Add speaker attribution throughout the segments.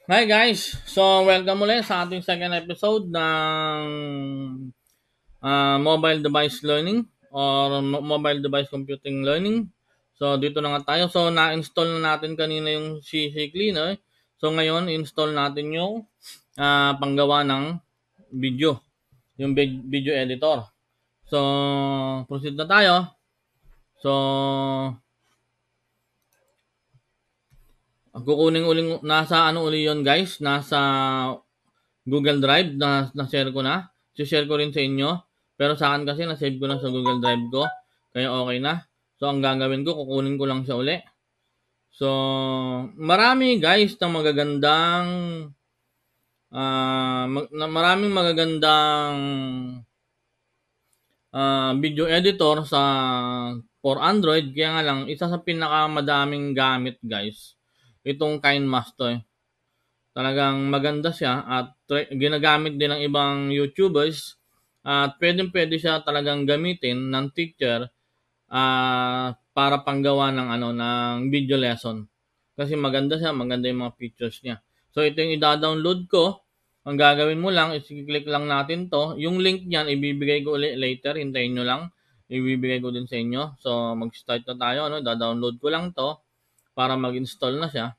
Speaker 1: Hi guys! So, welcome ulit sa ating second episode ng mobile device learning or mobile device computing learning. So, dito na nga tayo. So, na-install na natin kanina yung CC Cleaner. So, ngayon, install natin yung panggawa ng video, yung video editor. So, proceed na tayo. So, kukunin uling, nasa ano uli yon guys? Nasa Google Drive na-share ko na. Si-share ko rin sa inyo. Pero sa akin kasi na-save ko na sa Google Drive ko. Kaya okay na. So, ang gagawin ko, kukunin ko lang siya uli. So, marami guys ng magagandang maraming magagandang video editor sa for Android. Kaya nga lang, isa sa pinakamadaming gamit guys, itong KineMaster. Talagang maganda siya at ginagamit din ng ibang YouTubers at pwedeng-pwede siya talagang gamitin ng teacher para panggawa ng ng video lesson. Kasi maganda siya, maganda yung mga features niya. So ito yung i-download ko. Ang gagawin mo lang is i-click lang natin to. Yung link niyan ibibigay ko ulit later, hintayin nyo lang. Ibibigay ko din sa inyo. So mag-start na tayo, da-download ko lang to para mag-install na siya.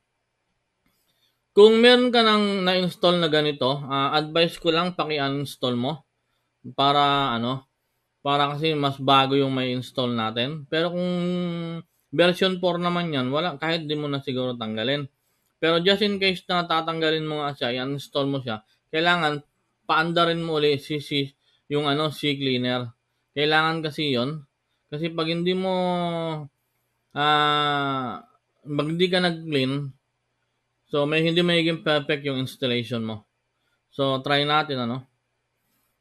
Speaker 1: Kung meron ka ng na-install na ganito, advice ko lang paki-uninstall mo para para kasi mas bago yung may install natin. Pero kung version 4 naman yan, wala, kahit di mo na siguro tanggalin. Pero just in case na tatanggalin mo nga siya, i-uninstall mo siya, kailangan paandarin mo ulit yung C cleaner. Kailangan kasi yon. Kasi pag hindi mo pag hindi ka nag-clean, so may hindi magiging perfect yung installation mo. So try natin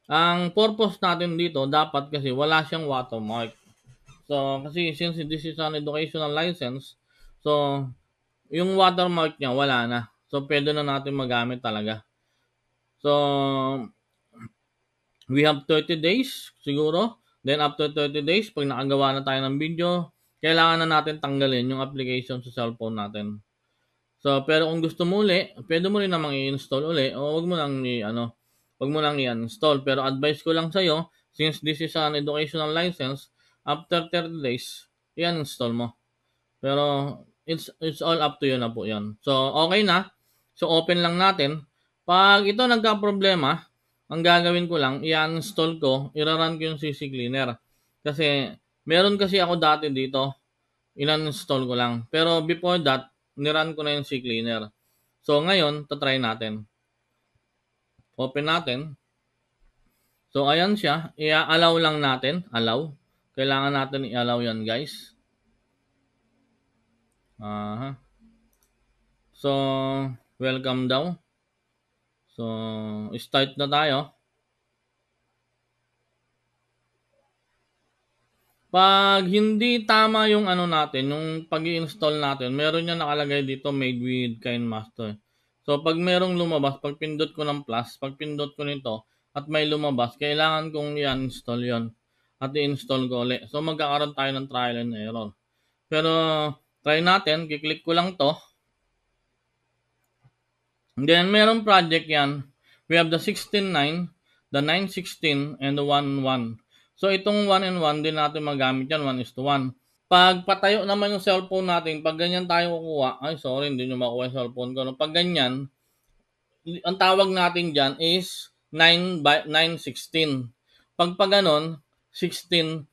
Speaker 1: Ang purpose natin dito dapat kasi wala siyang watermark. So kasi since this is an educational license, so yung watermark niya wala na. So pwede na natin magamit talaga. So we have 30 days siguro. Then after 30 days, pag nakagawa na tayo ng video, kailangan na natin tanggalin yung application sa cellphone natin. So, pero kung gusto mo uli, pwede mo rin namang i-install uli o wag mo lang i-install. Pero advice ko lang sa'yo, since this is an educational license, after 30 days, i-install mo. Pero, it's all up to you na po yan. So, okay na. So, open lang natin. Pag ito nagka-problema, ang gagawin ko lang, i-uninstall ko, i-run ko yung CC Cleaner. Kasi, meron kasi ako dati dito, in-uninstall ko lang. Pero before that, nirun ko na yung C Cleaner. So, ngayon, tatry natin. Open natin. So, ayan siya. I-allow lang natin. Allow. Kailangan natin i-allow yan, guys. So, welcome daw. So, start na tayo. Pag hindi tama yung natin, yung pag-i-install natin, meron yan nakalagay dito, made with KineMaster. So, pag merong lumabas, pag pindot ko ng plus, pag pindot ko nito, at may lumabas, kailangan kong i-install yon at i-install ko ulit. So, magkakaroon tayo ng trial and error. Pero, try natin, kiklik ko lang to. And then, merong project yan. We have the 16.9, the 9.16, and the 1.1. So, itong 1 and 1, din natin magamit yan, 1:1. Pag patayo naman yung cellphone natin, pag ganyan tayo kukuha, ay sorry, hindi nyo makuha yung cellphone ko. No? Pag ganyan, ang tawag natin dyan is 9:16. Pag ganon, 16:9.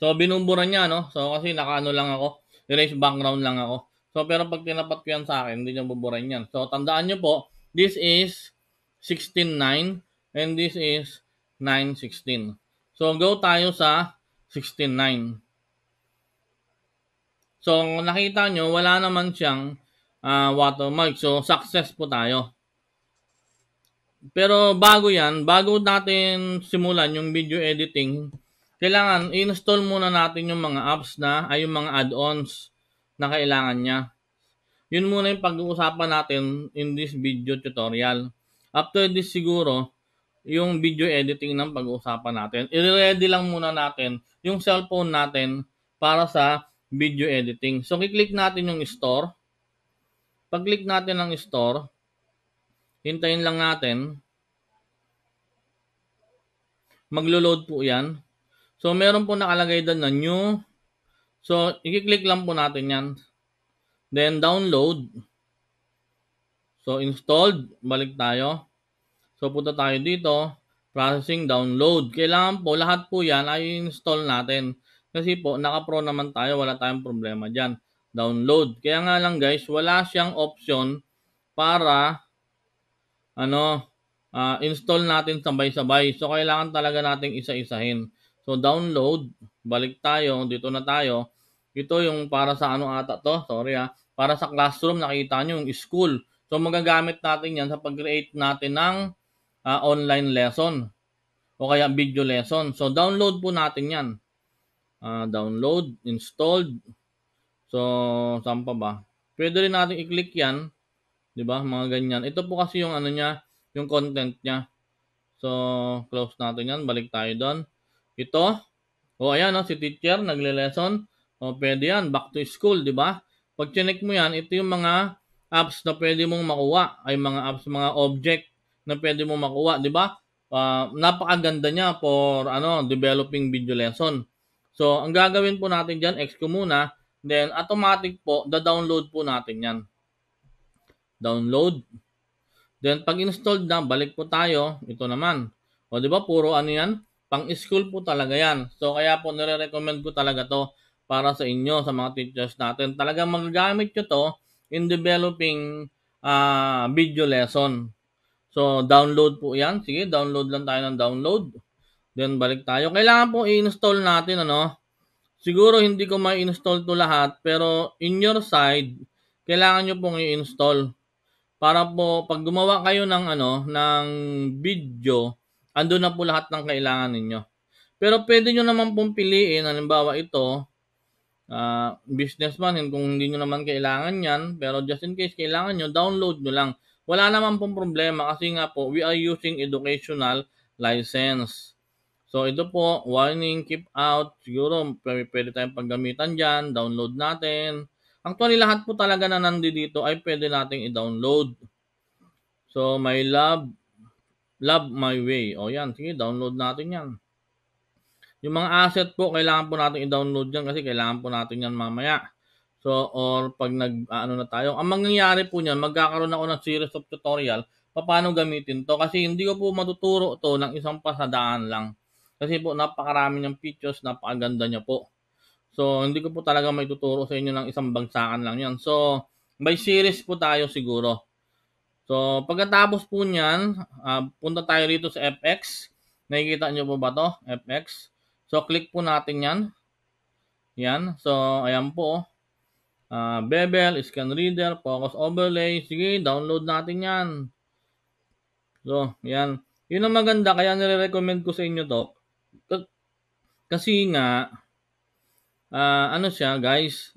Speaker 1: So, binubura niya, no? So, kasi nakaano lang ako, erase background lang ako. So, pero pag tinapat ko yan sa akin, hindi niya buburan yan. So, tandaan nyo po, this is 16:9 and this is 9:16. So, go tayo sa 16:9. So, nakita nyo, wala naman siyang watermark. So, success po tayo. Pero bago yan, bago natin simulan yung video editing, kailangan i-install muna natin yung mga apps ay yung mga add-ons na kailangan niya. Yun muna yung pag-uusapan natin in this video tutorial. After this siguro, yung video editing ng pag-uusapan natin. I-ready lang muna natin yung cellphone natin para sa video editing. So, kiklik natin yung store. Pag-click natin ng store, Hintayin lang natin. Maglo-load po yan. So, meron po nakalagay doon na new. So, i-click lang po natin yan. Then, download. So, installed. Balik tayo. So, punta tayo dito. Processing, download. Kailangan po, lahat po yan ay install natin. Kasi po, naka-pro naman tayo. Wala tayong problema dyan. Download. Kaya nga lang guys, wala siyang option para install natin sabay-sabay. So, kailangan talaga nating isa-isahin. So, download. Balik tayo. Dito na tayo. Ito yung para sa ano ata to. Sorry para sa classroom. Nakita nyo yung school. So, magagamit natin yan sa pag-create natin ng online lesson. O kaya video lesson. So, download po natin yan. Download. Installed. So, saan pa ba? Pwede rin natin i-click yan. 'Di ba? Mga ganyan. Ito po kasi yung ano niya, yung content niya. So, close natin 'yan. Balik tayo doon. Ito. Ayan si teacher nagle-lesson. Pwede 'yan. Back to school, 'di ba? Pag chinek mo 'yan, ito yung mga apps na pwede mong makuha. Ay mga apps, mga object na pwede mong makuha, 'di ba? Napakaganda niya for developing video lesson. So, ang gagawin po natin diyan, X ko muna, then automatic po, da-download po natin 'yan. Download. Then, pag installed na, balik po tayo. Ito naman. O, di ba, puro ano yan? Pang-school po talaga yan. So, kaya po, nire-recommend ko talaga to para sa inyo, sa mga teachers natin. Talagang magagamit nyo to in developing video lesson. So, download po yan. Sige, download lang tayo ng download. Then, balik tayo. Kailangan po i-install natin, Siguro, hindi ko ma-install to lahat, pero in your side, kailangan nyo pong i-install. Para po pag gumawa kayo ng video, andun na po lahat ng kailangan ninyo. Pero pwede nyo naman pong piliin, halimbawa ito, businessman, kung hindi nyo naman kailangan yan, pero just in case kailangan nyo, download nyo lang. Wala naman pong problema kasi nga po, we are using educational license. So ito po, warning, keep out, siguro pwede tayong paggamitan dyan, download natin. Actually, lahat po talaga na nandito ay pwede nating i-download. So, my love my way. O yan, sige, download natin yan. Yung mga asset po, kailangan po natin i-download yan kasi kailangan po natin yan mamaya. So, or pag na tayo, ang mangyayari po niyan, magkakaroon ako ng series of tutorial paano gamitin to. Kasi hindi ko po matuturo to ng isang pasadaan lang. Kasi po, napakarami niyang features, napakaganda niya po. So, hindi ko po talaga may tuturo sa inyo ng isang bagsakan lang yan. So, by series po tayo siguro. So, pagkatapos po niyan, punta tayo rito sa FX. Nakikita nyo po ba to? FX. So, click po natin yan. Yan. So, ayan po. Bevel, Scan Reader, Focus Overlay. Sige, download natin yan. So, yan. Yun ang maganda. Kaya nire-recommend ko sa inyo to. Kasi nga, siya guys,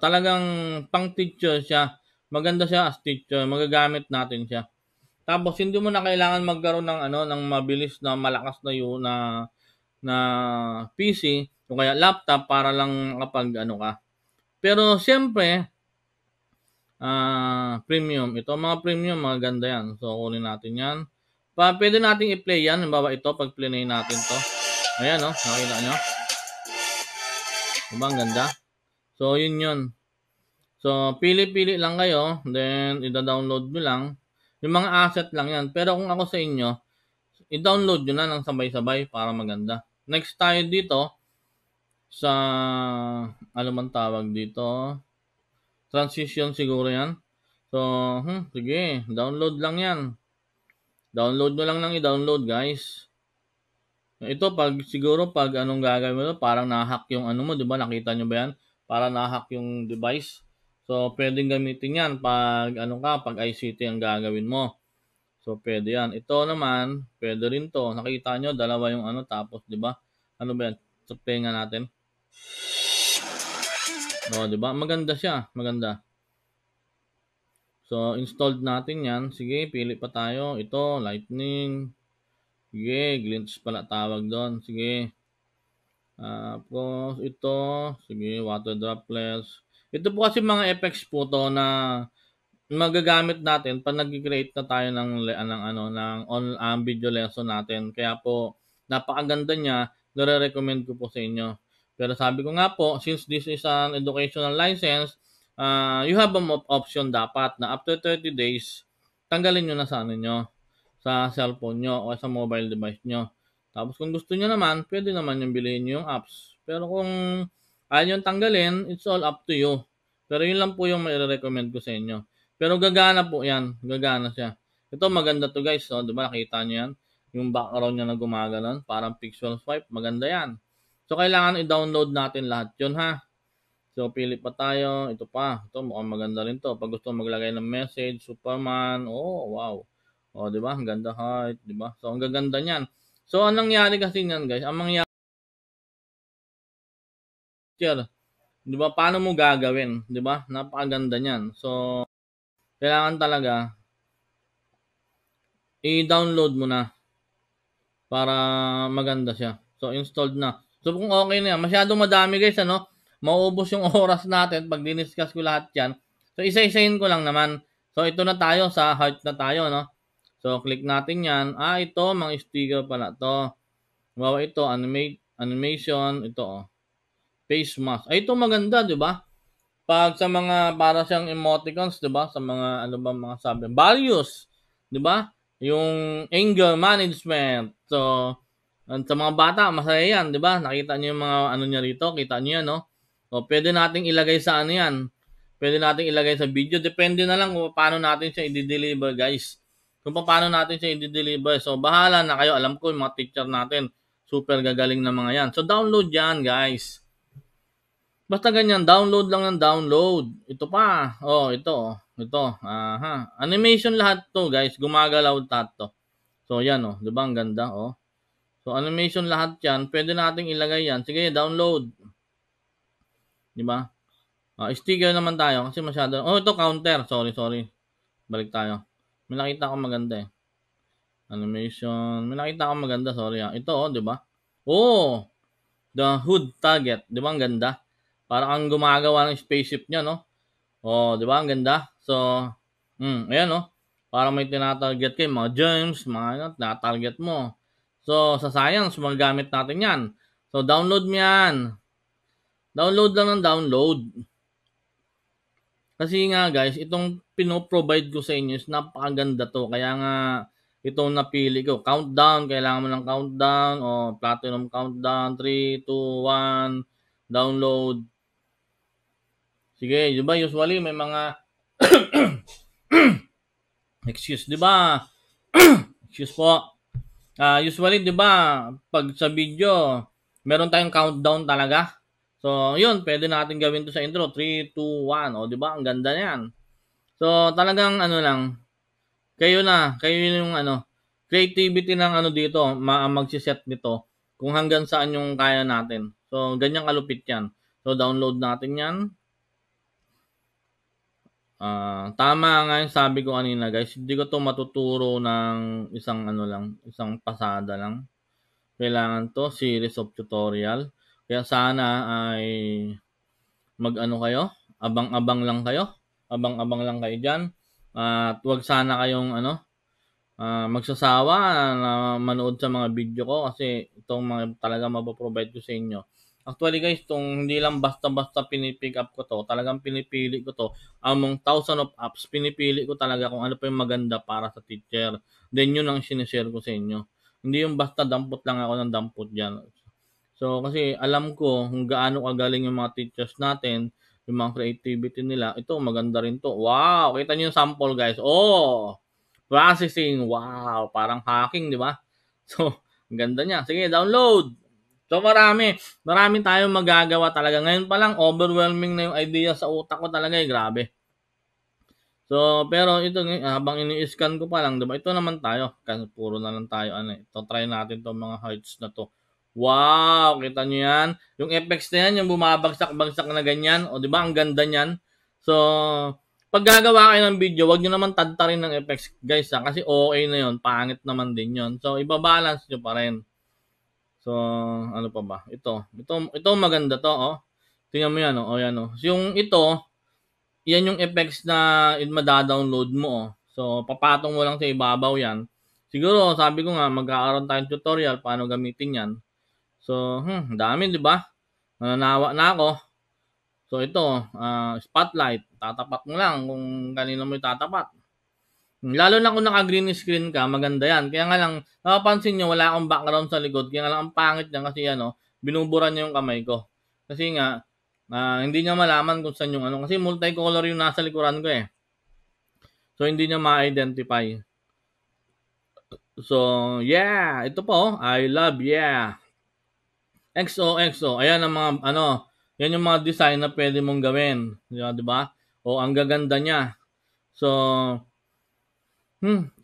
Speaker 1: talagang pang teacher siya. Maganda siya as teacher, magagamit natin siya. Tapos hindi mo na kailangan magkaroon ng mabilis na malakas na PC o kaya laptop para lang kapag ka. Pero siyempre, premium. Ito mga premium, maganda yan. So kunin natin yan. Pwede nating i-play yan. Halimbawa ito, pag play natin to. Ayan nakita nyo. Diba ang ganda? So, yun. So, pili-pili lang kayo. Then, ida-download nyo lang. Yung mga asset lang yan. Pero kung ako sa inyo, i-download nyo na ng sabay-sabay para maganda. Next tayo dito sa, ano man tawag dito? Transition siguro yan. So, sige. Download lang yan. Download nyo lang i-download, guys. Ito siguro pag anong gagawin mo, parang na-hack yung mo, 'di ba? Nakita nyo ba 'yan? Para na-hack yung device. So, pwedeng gamitin 'yan pag pag ICT ang gagawin mo. So, pwede 'yan. Ito naman, pwede rin 'to. Nakita nyo, dalawa yung tapos 'di ba? Ano ba 'yan? So, nga natin. 'di ba? Maganda siya, maganda. So, installed natin 'yan. Sige, pili pa tayo. Ito, Lightning. Sige, Glitch pala tawag doon. Sige. Tapos ito, sige, water droplets. Ito po kasi mga effects po to na magagamit natin 'pag nagki-create na tayo ng video lesson natin. Kaya po napakaganda niya, nire-recommend ko po sa inyo. Pero sabi ko nga po, since this is an educational license, you have an option dapat na after 30 days, tanggalin niyo na sa ano niyo, sa cellphone niyo o sa mobile device niyo. Tapos kung gusto niyo naman, puwede naman yung bilhin niyo yung apps. Pero kung ayaw niyong tanggalin, it's all up to you. Pero yun lang po yung maire-recommend ko sa inyo. Pero gagana po yan, gagana siya. Ito maganda to guys, so, 'di ba nakita niyo yan? Yung background niya na gumagano'n, parang pixel swipe, maganda yan. So kailangan i-download natin lahat 'yun ha. So pili pa tayo, ito pa, ito mukhang maganda rin 'to. Pag gusto maglagay ng message, Superman, oh wow. Oh, 'di ba? Ang ganda heart, 'di ba? So ang gaganda niyan. So anong nangyari kasi niyan guys? Ang mangyari, 'di ba? Paano mo gagawin, 'di ba? Napakaganda niyan. So kailangan talaga i-download mo na para maganda siya. So, installed na. So, kung okay na yan, masyadong madami guys, ano, mauubos yung oras natin pag diniscuss ko lahat yan. So, isa-isahin ko lang naman. So, ito na tayo, sa heart na tayo, no. So, click natin yan. Ito, mga sticker pala to. Wow, ito, animation, ito, oh. Face mask. Ito maganda, di ba? Pag sa mga, para siyang emoticons, di ba? Sa mga, ano ba, mga sabi, values, di ba? Yung anger management. So, sa mga bata, masaya yan, di ba? Nakita niyo yung mga ano niya rito, kita niyo yan, no? O, pwede nating ilagay sa ano yan. Pwede nating ilagay sa video. Depende na lang kung paano natin siya i-deliver, guys. Kung paano natin siya i-deliver. So, bahala na kayo. Alam ko, yung mga teacher natin, super gagaling na mga yan. So, download yan, guys. Basta ganyan, download lang ng download. Ito pa. Oh, ito. Oh. Ito. Aha. Animation lahat to, guys. Gumagalaw lahat to. So, yan, oh. Diba? Ang ganda, oh. So, animation lahat yan. Pwede nating ilagay yan. Sige, download. Diba? Sticker naman tayo kasi masyado. Oh, ito counter. Sorry. Balik tayo. May nakita ko maganda eh. Animation. May nakita ko maganda. Sorry ah. Ito, oh, diba? Oh, the hood target. Diba? Ang ganda. Parang ang gumagawa ng spaceship niya, no? Oh, diba? Ang ganda. So, ayan, no? Parang may tinatarget kayo. Mga germs, mga ano, tinatarget mo. So, sa science, magagamit natin yan. So, download mo yan. Download lang ng download. Kasi nga guys, itong pinoprovide ko sa inyo is napakaganda to. Kaya nga, itong napili ko. Countdown, kailangan mo ng countdown. O, platinum countdown. 3, 2, 1. Download. Sige, di ba usually may mga excuse, di ba? Excuse po. Usually, di ba, pag sa video, meron tayong countdown talaga. So, yun, pwede natin gawin to sa intro. 3, 2, 1. O, di ba? Ang ganda niyan. So, talagang ano lang, kayo yung ano, creativity ng ano dito, magsiset nito kung hanggang saan yung kaya natin. So, ganyan kalupit yan. So, download natin yan. Tama nga yung sabi ko kanina guys, hindi ko to matuturo ng isang pasada lang. Kailangan to series of tutorial. Kaya sana ay mag-ano kayo, abang-abang lang kayo. Abang-abang lang kayo diyan. At wag sana kayong magsasawa na manood sa mga video ko kasi itong mga talaga mapoprovide ko sa inyo. Actually guys, itong hindi lang basta-basta pinipick up ko to, talagang pinipili ko to among thousand of apps, pinipili ko talaga kung ano pa yung maganda para sa teacher. Then yun ang sinishare ko sa inyo. Hindi yung basta dampot lang ako ng dampot dyan. So kasi alam ko kung gaano kagaling yung mga teachers natin, yung mga creativity nila. Ito maganda rin to. Wow, kita niyo yung sample guys. Oh, processing. Wow, parang hacking, di ba? So, ang ganda niya. Sige, download. So, marami tayong magagawa talaga. Ngayon pa lang, overwhelming na yung idea sa utak ko talaga eh. Grabe. So, pero ito, habang ini-scan ko pa lang, diba? Ito naman tayo. Kasi puro na lang tayo. Ito, try natin itong mga hearts na to. Wow! Kita nyo yan? Yung effects na yan, yung bumabagsak-bagsak na ganyan. O, diba? Ang ganda niyan. So, pag gagawa kayo ng video, wag nyo naman tadtarin ng effects, guys. Kasi okay na yon, pangit naman din yon. So, ibabalance nyo pa rin. So, ano pa ba? Ito maganda to, oh. Tingnan mo yan, oh. O, yan, oh. So, yung ito, yan yung effects na mada-download mo. Oh. So, papatong mo lang sa ibabaw yan. Siguro, sabi ko nga, magkakaroon tayong tutorial paano gamitin yan. So, dami, di ba? Nananawa na ako. So, ito, spotlight. Tatapat mo lang kung kanino mo itatapat. Lalo na kung naka-green screen ka, maganda yan. Kaya nga lang, napapansin nyo, wala akong background sa likod. Kaya nga lang, ang pangit niya kasi binubura niya yung kamay ko. Kasi nga, hindi niya malaman kung saan yung ano. Kasi multicolor yung nasa likuran ko eh. So, hindi niya ma-identify. So, yeah. Ito po, I love, yeah. XOXO. Ayan ang mga, yan yung mga design na pwede mong gawin. Di ba? O, ang gaganda niya. So,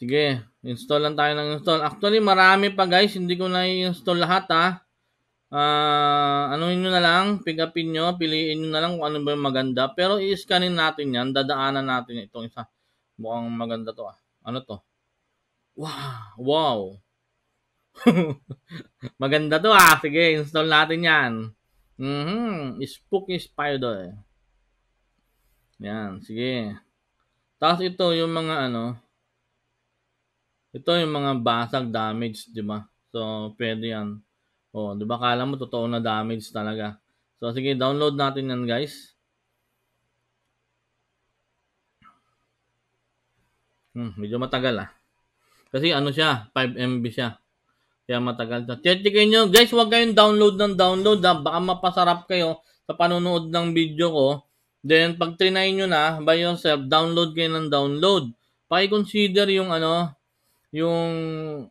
Speaker 1: sige. Install lang tayo ng install. Actually, marami pa guys. Hindi ko na i-install lahat ha. Anuhin nyo na lang. Pick upin nyo. Piliin nyo na lang kung ano ba yung maganda. Pero i-scanin natin yan. Dadaanan natin itong isa. Mukhang maganda to ah. Ano to? Wow. Maganda to ah. Sige, install natin yan. Spooky Spider. Yan, sige. Tapos ito yung mga ito yung mga basag damage, di ba? So, pwede yan. Oh, di ba kala mo totoo na damage talaga. So, sige, download natin yan, guys. Medyo matagal ah. Kasi siya, 5 MB siya. Kaya matagal siya. Checkin nyo, guys, huwag kayong download ng download ha. Baka mapasarap kayo sa panonood ng video ko. Then, pag trinay nyo na by yourself, download kayo ng download. Paki-consider yung yung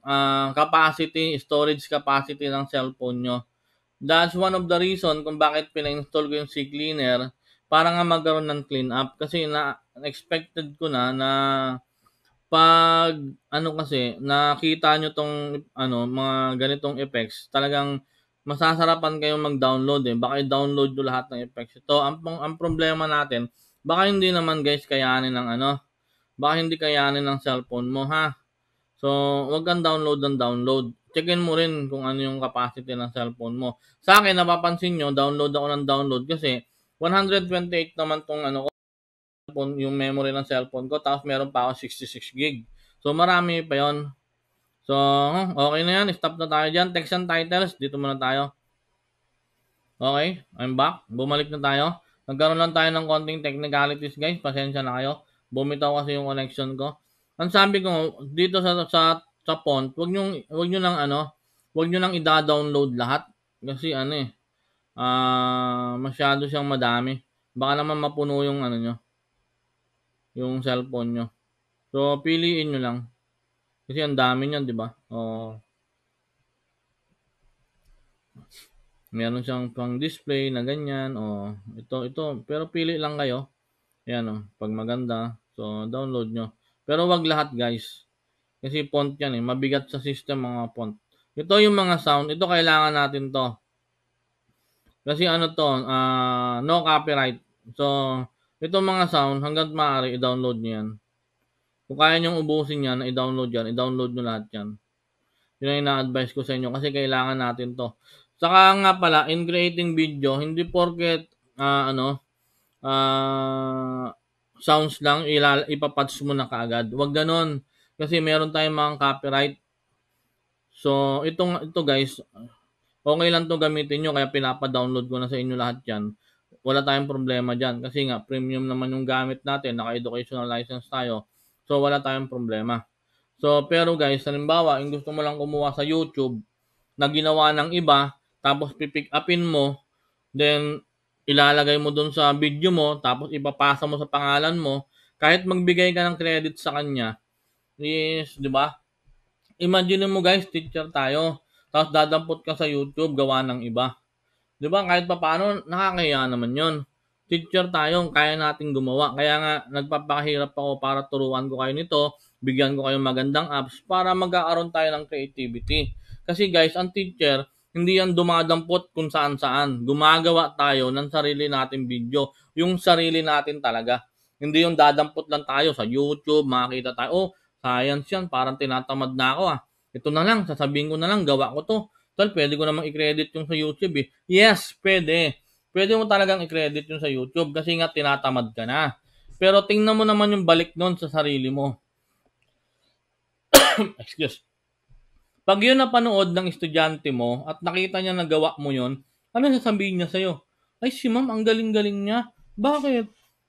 Speaker 1: capacity, storage capacity ng cellphone nyo. That's one of the reason kung bakit pina-install ko yung CCleaner para nga magkaroon ng clean up. Kasi expected ko na pag kasi nakita nyo tong mga ganitong effects, talagang masasarapan kayong mag-download eh. Baka i-download nyo lahat ng effects. Ito, ang problema natin, baka hindi naman guys kayanin ng baka hindi kayanin ng cellphone mo ha. So, wag kang download ng download. Checkin mo rin kung ano yung capacity ng cellphone mo. Sa akin, napapansin nyo, download ako ng download kasi 128 naman tong yung memory ng cellphone ko. Tapos meron pa ako 66 gig. So, marami pa yon. So, okay na yan. Stop na tayo dyan. Text and titles. Dito muna tayo. Okay, I'm back. Bumalik na tayo. Nagkaroon lang tayo ng konting technicalities, guys. Pasensya na kayo. Bumitaw kasi yung connection ko. Ang sabi ko dito sa font, wag niyo nang i-download lahat kasi masyado siyang madami. Baka naman mapuno yung yung cellphone nyo. So piliin niyo lang. Kasi ang dami niyan, 'di ba? Meron siyang pang display na ganyan. Ito, pero pili lang kayo. Ayan pag maganda. So download nyo. Pero wag lahat, guys. Kasi font yan mabigat sa system mga font. Ito yung mga sound, ito kailangan natin to. Kasi no copyright. So, itong mga sound, hanggang maaari, i-download nyo yan. Kung kaya nyong ubusin yan, i-download yan, i-download nyo lahat yan. Yun ang ina-advise ko sa inyo kasi kailangan natin to. Saka nga pala, in creating video, hindi porket, sounds lang, ipapatch mo na kaagad. Huwag ganon. Kasi meron tayong mga copyright. So, ito guys, okay lang to gamitin nyo. Kaya pinapa-download ko na sa inyo lahat yan. Wala tayong problema dyan. Kasi nga, premium naman yung gamit natin. Naka-educational license tayo. So, wala tayong problema. So, pero guys, halimbawa, yung gusto mo lang kumuha sa YouTube na ginawa ng iba, tapos pipick upin mo, then ilalagay mo dun sa video mo, tapos ipapasa mo sa pangalan mo, kahit magbigay ka ng credit sa kanya, is, di ba? Imagine mo guys, teacher tayo, tapos dadampot ka sa YouTube, gawa ng iba. Di ba? Kahit pa paano, nakakaya naman yon. Teacher tayo, kaya natin gumawa. Kaya nga, nagpapakahirap ako para turuan ko kayo nito, bigyan ko kayo magandang apps para magkakaroon tayo ng creativity. Kasi guys, ang teacher, hindi yan dumadampot kung saan-saan. Gumagawa tayo ng sarili nating video. Yung sarili natin talaga. Hindi yung dadampot lang tayo sa YouTube, makakita tayo, science yan, parang tinatamad na ako Ito na lang, sasabihin ko na lang, gawa ko to. Tal, pwede ko namang i-credit yung sa YouTube Yes, pwede. Pwede mo talagang i-credit yung sa YouTube kasi nga tinatamad ka na. Pero tingnan mo naman yung balik nun sa sarili mo. Excuse. Pag yun napanood ng estudyante mo at nakita niya na gawa mo yun, ano sasabihin niya sa'yo? Ay, si ma'am, ang galing-galing niya. Bakit?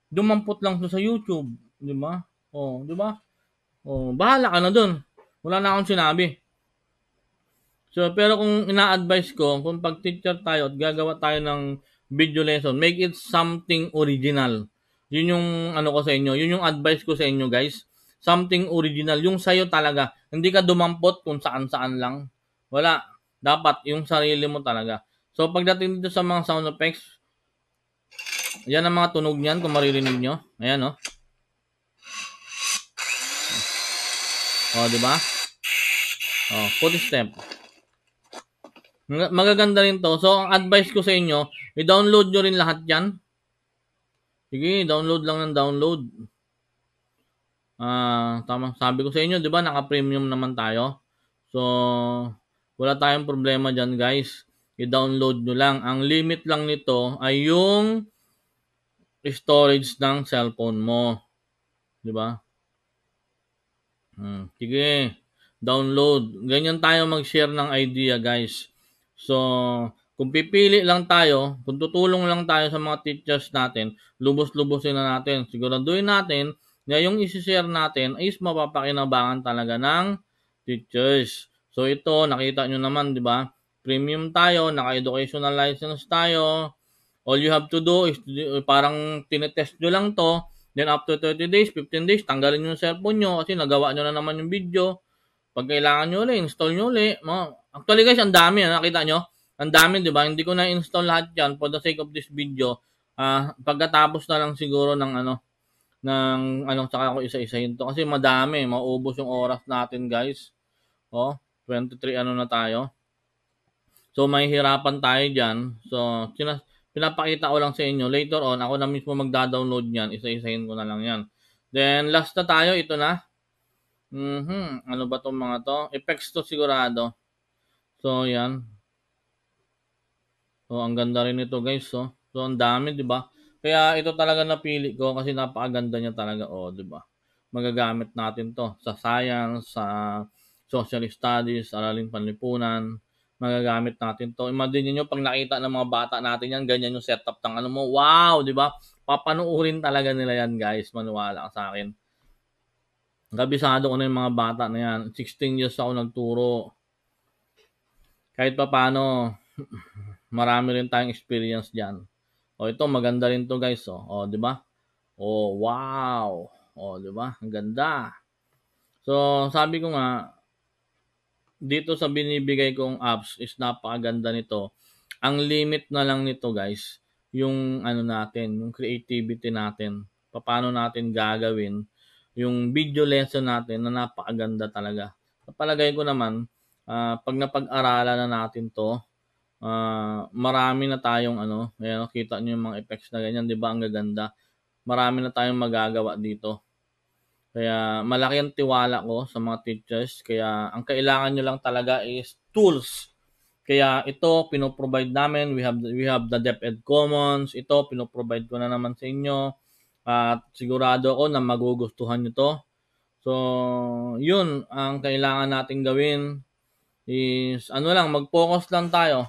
Speaker 1: Dumampot lang to sa YouTube. Di ba? Oh, di ba? Oh, bahala ka na dun. Wala na akong sinabi. So, pero kung ina-advise ko, kung pag teacher tayo at gagawa tayo ng video lesson, make it something original. Yun yung ano ko sa inyo, yun yung advice ko sa inyo guys. Something original, yung sa'yo talaga. Hindi ka dumampot kung saan-saan lang. Wala. Dapat yung sarili mo talaga. So, pagdating dito sa mga sound effects, yan ang mga tunog niyan kung maririnig nyo. Ayan, oh. Oh, di ba? Oh, footstep. Magaganda rin to. So, ang advice ko sa inyo, i-download nyo rin lahat yan. Sige, download lang ng download. Tama. Sabi ko sa inyo, di ba, naka-premium naman tayo. So, wala tayong problema dyan, guys. I-download nyo lang. Ang limit lang nito ay yung storage ng cellphone mo. Di ba? Sige, download. Ganyan tayo mag-share ng idea, guys. So, kung pipili lang tayo, kung tutulong lang tayo sa mga teachers natin, lubos-lubosin na natin. Siguraduhin natin na yung isi-share natin is mapapakinabangan talaga ng teachers. So, ito, nakita nyo naman, di ba? Premium tayo, naka-educational license tayo. All you have to do is, parang tinetest nyo lang to. Then, after 30 days, 15 days, tanggalin nyo yung cellphone nyo kasi nagawa nyo na naman yung video. Pag kailangan nyo ulit, install nyo ulit. Actually guys, ang dami. Nakita nyo? Ang dami, di ba? Hindi ko na-install lahat yan for the sake of this video. Pagkatapos na lang siguro ng saka ako isa-isahin to. Kasi madami. Maubos yung oras natin, guys. 23 na tayo. So, may hirapan tayo dyan. So, pinapakita ko lang sa inyo. Later on, ako na mismo magda-download yan. Isa-isahin ko na lang yan. Then, last na tayo. Ito na. Ano ba tong mga to? Effects to sigurado. So, yan. So, ang ganda rin ito, guys. So, ang dami, di ba? Kaya ito talaga napili ko kasi napakaganda niya talaga. Di ba? Magagamit natin to sa science, sa social studies, araling panlipunan. Magagamit natin to. Imagine niyo pag nakita ng mga bata natin yan, ganyan yung setup ng ano mo. Wow, di ba? Papanuurin talaga nila yan, guys. Maniwala ka sa akin. Kabisado ko na yung mga bata na yan. 16 years ako nagturo. Kahit pa paano, marami rin tayong experience dyan. Ito, maganda rin to guys. Di ba? Wow. Di ba? Ang ganda. So, sabi ko nga, dito sa binibigay kong apps is napakaganda nito. Ang limit na lang nito guys, yung natin, yung creativity natin. Paano natin gagawin yung video lesson natin na napakaganda talaga. Sa palagay ko naman, pag napag-aralan na natin to, marami na tayong ayan, kita niyo yung mga effects na ganyan, di ba? Ang gaganda. Marami na tayong magagawa dito. Kaya malaki ang tiwala ko sa mga teachers. Kaya ang kailangan nyo lang talaga is tools. Kaya ito, pinoprovide namin. We have the DepEd Commons. Ito, pinoprovide ko na naman sa inyo. At sigurado ako na magugustuhan nyo to. So, yun ang kailangan natin gawin is mag-focus lang tayo.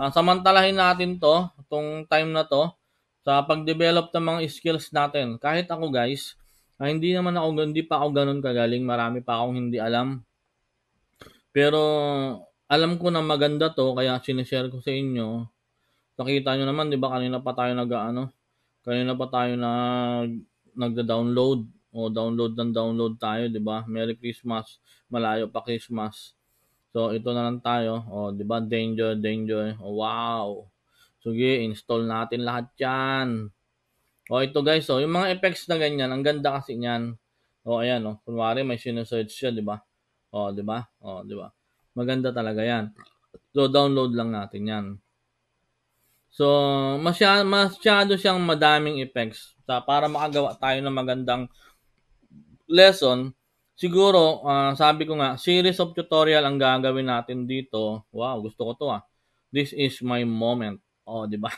Speaker 1: Samantalahin natin to, itong time na to, sa pag-develop ng mga skills natin. Kahit ako guys, hindi pa ako ganun kagaling. Marami pa akong hindi alam. Pero, alam ko na maganda to, kaya sinishare ko sa inyo. Nakita nyo naman, di ba, kanina pa tayo nagda-download. Download tayo, di ba? Merry Christmas. Malayo pa Christmas. So, ito na lang tayo. Di ba? Danger. Wow. Sige, install natin lahat yan. Ito guys. Yung mga effects na ganyan, ang ganda kasi niyan. Ayan. Kunwari, may sinesearch siya, di ba? Di ba? Di ba? Maganda talaga yan. So, download lang natin yan. So, masyado siyang madaming effects. Para makagawa tayo ng magandang lesson, siguro, sabi ko nga, series of tutorial ang gagawin natin dito. Wow, gusto ko to This is my moment. Oh, 'di ba?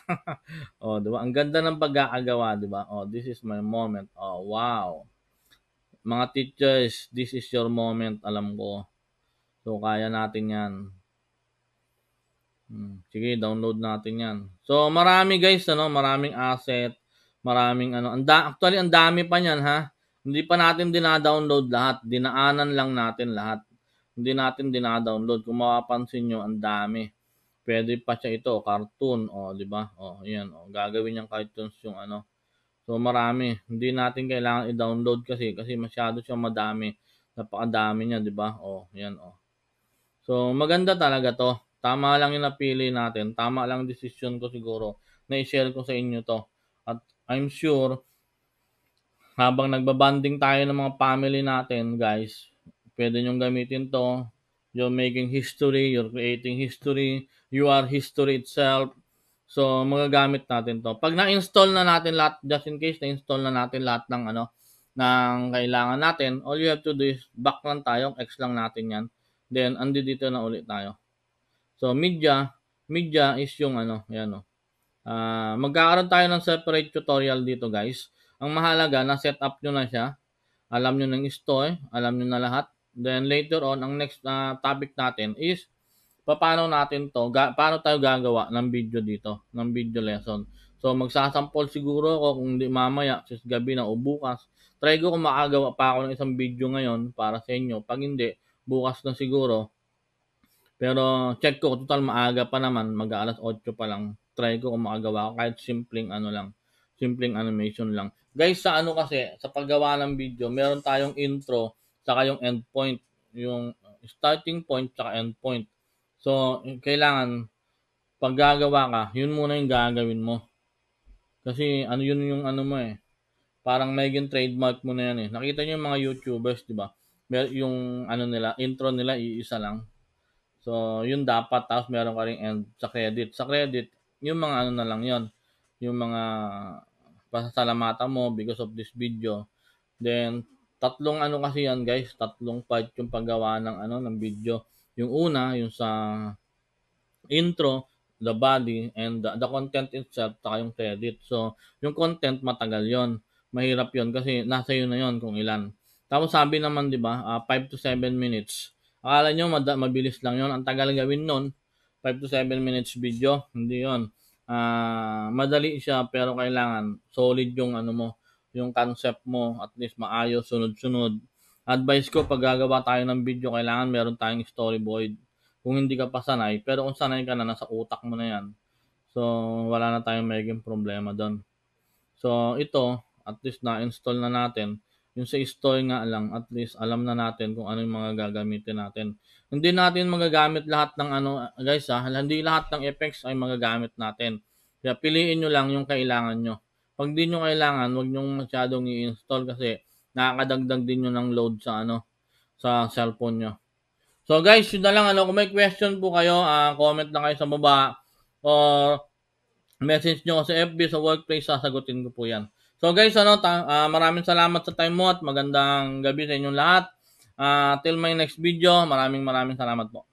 Speaker 1: Oh, 'di ba? Ang ganda ng pagkakagawa, 'di ba? Oh, this is my moment. Oh, wow. Mga teachers, this is your moment, alam ko. So, kaya natin 'yan. Sige, download natin 'yan. So, marami guys, ano, maraming asset, maraming ano, actually ang dami pa niyan, ha. Hindi pa natin dina-download lahat, dinaanan lang natin lahat. Hindi natin dina-download. Kung mapapansin niyo, ang dami. Pwede pa siya ito, cartoon, oh, 'di ba? Oh, 'yan, oh, gagawin niyang cartoons yung ano. So, marami. Hindi natin kailangan i-download kasi masyado siyang madami. Napakadami niya, 'di ba? Oh, 'yan, oh. So, maganda talaga 'to. Tama lang yung napili natin. Tama lang desisyon ko siguro na i-share ko sa inyo 'to. At I'm sure habang nagbabanding tayo ng mga family natin, guys, pwede niyong gamitin 'to. You're making history, you're creating history, you are history itself. So, magagamit natin 'to. 'Pag na-install na natin lahat, just in case na-install na natin lahat ng ano, ng kailangan natin, all you have to do is back lang tayo, X lang natin 'yan. Then, dito na ulit tayo. So, media is yung ano, ayan oh. Magkakaroon tayo ng separate tutorial dito, guys. Ang mahalaga, na-set up nyo na siya. Alam nyo ng store, alam nyo na lahat. Then, later on, ang next topic natin is paano natin to, paano tayo gagawa ng video dito, ng video lesson. So, magsasampol siguro ako kung di mamaya, sis gabi na o bukas. Try ko kung makagawa pa ako ng isang video ngayon para sa inyo. Pag hindi, bukas na siguro. Pero check ko, total maaga pa naman, mag-aalas 8 pa lang. Try ko kung makagawa ko kahit simpleng ano lang, simpleng animation lang. Guys, sa ano kasi, sa paggawa ng video, meron tayong intro, saka yung end point, yung starting point, saka end point. So, kailangan, pag gagawa ka, yun muna yung gagawin mo. Kasi, ano yun yung ano mo eh, parang maging trademark mo na yan eh. Nakita niyo yung mga YouTubers, di ba? Yung ano nila, intro nila, iisa lang. So, yun dapat. Tapos meron ka rin end sa credit. Sa credit, yung mga ano na lang yon, yung mga pasasalamatan mo because of this video. Then, tatlong ano kasi yan guys, tatlong part yung paggawa ng ano ng video. Yung una, yung sa intro, the body, and the content itself, saka yung credit. So, yung content matagal yon, mahirap yon kasi nasa iyo na yon kung ilan. Tapos sabi naman, di ba, 5 to 7 minutes. Akala nyo mabilis lang yon, ang tagal gawin nun, 5 to 7 minutes video, hindi yon. Madali siya pero kailangan solid yung ano mo, yung concept mo, at least maayos, sunod-sunod. Advice ko, pag gagawa tayo ng video, kailangan meron tayong storyboard kung hindi ka pa sanay. Pero kung sanay ka na, nasa utak mo na yan. So, wala na tayong magiging problema doon. So, ito, at least na-install na natin. Yung sa story nga lang, at least alam na natin kung ano yung mga gagamitin natin. Hindi natin magagamit lahat ng ano, guys ha, hindi lahat ng effects ay magagamit natin. Kaya piliin nyo lang yung kailangan nyo. Pag di nyo kailangan, huwag nyo masyadong i-install kasi nakakadagdag din nyo ng load sa ano, sa cellphone nyo. So guys, yun na lang ano, kung may question po kayo, comment lang kayo sa baba or message nyo sa FB, sa workplace, sasagutin ko po yan. So guys, ano, maraming salamat sa time mo at magandang gabi sa inyong lahat. Till my next video, maraming salamat po.